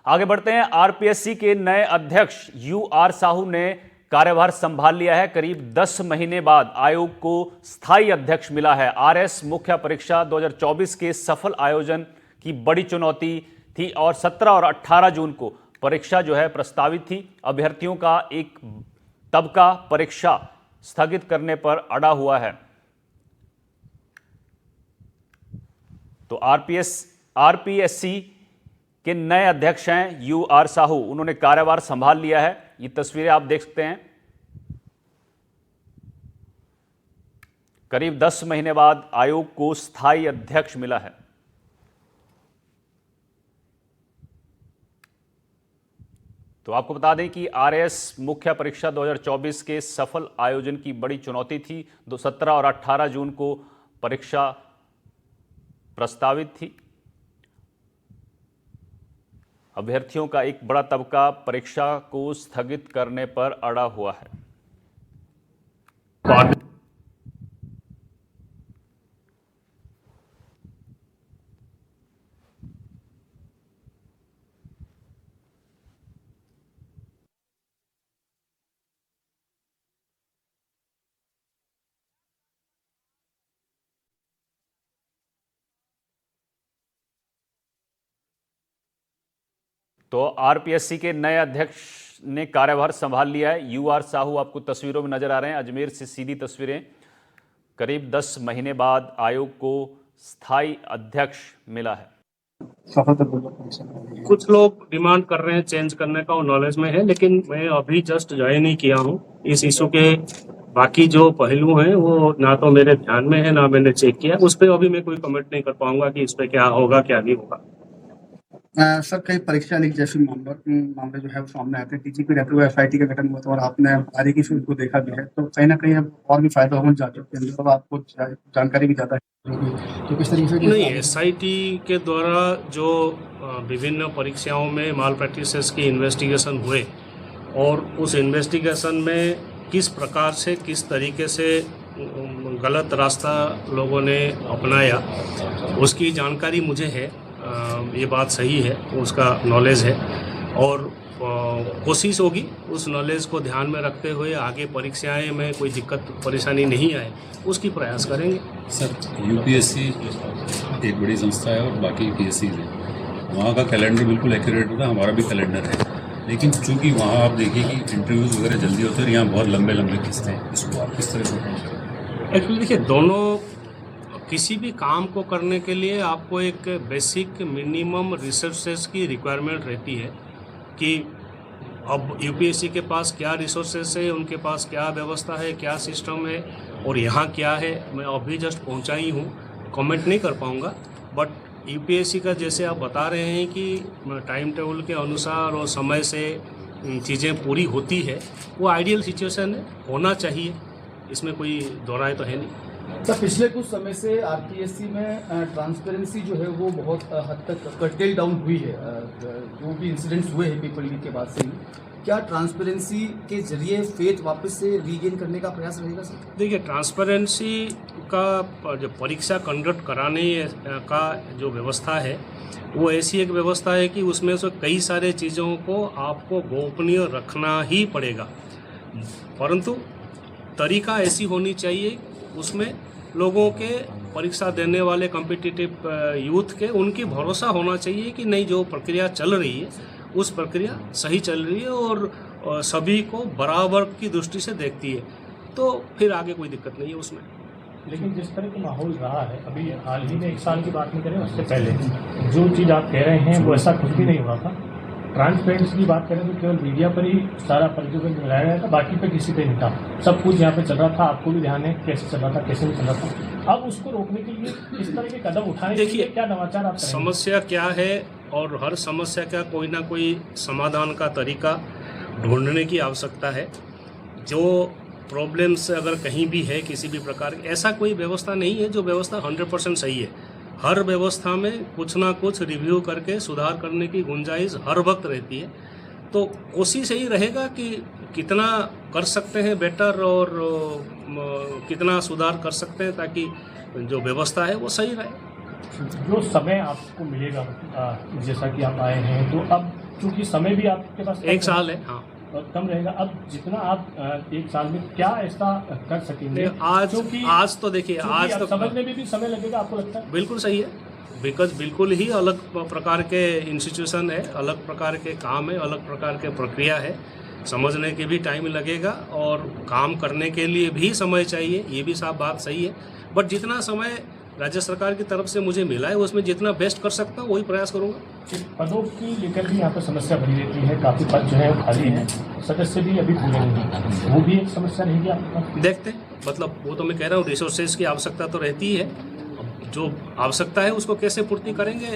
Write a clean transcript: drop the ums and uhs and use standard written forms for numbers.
आगे बढ़ते हैं। आरपीएससी के नए अध्यक्ष यूआर साहू ने कार्यभार संभाल लिया है। करीब 10 महीने बाद आयोग को स्थायी अध्यक्ष मिला है। आरएस मुख्य परीक्षा 2024 के सफल आयोजन की बड़ी चुनौती थी और 17 और 18 जून को परीक्षा जो है प्रस्तावित थी। अभ्यर्थियों का एक तबका परीक्षा स्थगित करने पर अड़ा हुआ है। तो आरपीएससी के नए अध्यक्ष हैं यूआर साहू। उन्होंने कार्यभार संभाल लिया है। ये तस्वीरें आप देख सकते हैं। करीब 10 महीने बाद आयोग को स्थायी अध्यक्ष मिला है। तो आपको बता दें कि आरएस मुख्य परीक्षा 2024 के सफल आयोजन की बड़ी चुनौती थी। 17 और 18 जून को परीक्षा प्रस्तावित थी। अभ्यर्थियों का एक बड़ा तबका परीक्षा को स्थगित करने पर अड़ा हुआ है। तो आरपीएससी के नए अध्यक्ष ने कार्यभार संभाल लिया है। यूआर साहू आपको तस्वीरों में नजर आ रहे हैं। अजमेर से सीधी तस्वीरें। करीब 10 महीने बाद आयोग को स्थायी अध्यक्ष मिला है। कुछ लोग डिमांड कर रहे हैं चेंज करने का, वो नॉलेज में है, लेकिन मैं अभी जस्ट ज्वाइन ही किया हूँ। इस इशू के बाकी जो पहलू हैं वो ना तो मेरे ध्यान में है, ना मैंने चेक किया। उस पर अभी मैं कोई कमेंट नहीं कर पाऊंगा कि इस पे क्या होगा क्या नहीं होगा। सर, कई परीक्षा लीक जैसे मामले जो है वो सामने आते हैं। टीजीपी रहते हुए एसआईटी का गठन हुआ था और आपने बारीकी से उनको देखा भी है, तो कहीं ना कहीं अब और भी फायदा होने जाते हैं, तो आपको जानकारी भी ज़्यादा है। तो किस तरीके से नहीं, एसआईटी के द्वारा जो विभिन्न परीक्षाओं में माल प्रैक्टिसेस की इन्वेस्टिगेशन हुए और उस इन्वेस्टिगेशन में किस प्रकार से किस तरीके से गलत रास्ता लोगों ने अपनाया, उसकी जानकारी मुझे है। ये बात सही है, उसका नॉलेज है और कोशिश होगी उस नॉलेज को ध्यान में रखते हुए आगे परीक्षाएं में कोई दिक्कत परेशानी नहीं आए उसकी प्रयास करेंगे। सर, यूपीएससी एक बड़ी संस्था है और बाकी पीएससी है। वहाँ का कैलेंडर बिल्कुल एक्यूरेट होता है, हमारा भी कैलेंडर है, लेकिन चूँकि वहाँ आप देखिए कि इंटरव्यूज़ वगैरह जल्दी होते हैं, यहाँ बहुत लंबे लंबे किस्तें हैं। इसको आप किस तरह से? एक्चुअली देखिए, दोनों किसी भी काम को करने के लिए आपको एक बेसिक मिनिमम रिसोर्सेज की रिक्वायरमेंट रहती है कि अब यूपीएससी के पास क्या रिसोर्सेज है, उनके पास क्या व्यवस्था है, क्या सिस्टम है और यहाँ क्या है। मैं अभी जस्ट पहुँचा ही हूँ, कमेंट नहीं कर पाऊँगा। बट यूपीएससी का जैसे आप बता रहे हैं कि टाइम टेबल के अनुसार और समय से चीज़ें पूरी होती है, वो आइडियल सिचुएशन है, होना चाहिए, इसमें कोई दो राय तो है नहीं। सर, पिछले कुछ समय से आरपीएससी में ट्रांसपेरेंसी जो है वो बहुत हद तक कर्टेल डाउन हुई है। जो भी इंसिडेंट्स हुए हैं पेपर लीक के बाद से ही, क्या ट्रांसपेरेंसी के जरिए फेथ वापस से रीगेन करने का प्रयास रहेगा सर? देखिए, ट्रांसपेरेंसी का जो परीक्षा कंडक्ट कराने का जो व्यवस्था है वो ऐसी एक व्यवस्था है कि उसमें से कई सारे चीज़ों को आपको गोपनीय रखना ही पड़ेगा, परंतु तरीका ऐसी होनी चाहिए उसमें लोगों के परीक्षा देने वाले कॉम्पिटिटिव यूथ के उनकी भरोसा होना चाहिए कि नहीं, जो प्रक्रिया चल रही है उस प्रक्रिया सही चल रही है और सभी को बराबर की दृष्टि से देखती है, तो फिर आगे कोई दिक्कत नहीं है उसमें। लेकिन जिस तरह का माहौल रहा है अभी हाल ही में, 1 साल की बात नहीं करें, उससे पहले जो चीज़ आप कह रहे हैं वो ऐसा कुछ भी नहीं हुआ था। ट्रांसपेरेंसी की बात करें तो केवल मीडिया पर ही सारा प्रतिबंध मिलाया गया था, बाकी पे किसी पे नहीं था। सब कुछ यहाँ पे चल रहा था, आपको भी ध्यान है कैसे चल रहा था, कैसे नहीं चल रहा था। अब उसको रोकने के लिए इस तरह के कदम उठाने के लिए क्या नवाचार आप करेंगे? समस्या क्या है और हर समस्या का कोई ना कोई समाधान का तरीका ढूंढने की आवश्यकता है। जो प्रॉब्लम्स अगर कहीं भी है किसी भी प्रकार की, ऐसा कोई व्यवस्था नहीं है जो व्यवस्था 100% सही है। हर व्यवस्था में कुछ ना कुछ रिव्यू करके सुधार करने की गुंजाइश हर वक्त रहती है। तो कोशिश यही रहेगा कि कितना कर सकते हैं बेटर और कितना सुधार कर सकते हैं ताकि जो व्यवस्था है वो सही रहे। जो समय आपको मिलेगा जैसा कि आप आए हैं, तो अब चूंकि समय भी आपके पास एक साल है, हाँ। और कम रहेगा, अब जितना आप एक साल में क्या ऐसा कर सकेंगे? आज तो देखिए, आज तो समझने में भी समय लगेगा, आपको लगता है? बिल्कुल सही है, बिकॉज बिल्कुल ही अलग प्रकार के इंस्टीट्यूशन है, अलग प्रकार के काम है, अलग प्रकार के प्रक्रिया है, समझने के भी टाइम लगेगा और काम करने के लिए भी समय चाहिए, ये भी साफ बात सही है। बट जितना समय राज्य सरकार की तरफ से मुझे मिला है उसमें जितना बेस्ट कर सकता हूँ वही प्रयास करूँगा। पदों की लेकर भी यहाँ पर समस्या बनी रहती है, काफ़ी पद जो है वो खाली हैं, सदस्य भी अभी पूरे नहीं हैं, वो भी एक समस्या रहेगी आपके पास? देखते हैं, मतलब वो तो मैं कह रहा हूँ, रिसोर्सेज की आवश्यकता तो रहती है, जो आवश्यकता है उसको कैसे पूर्ति करेंगे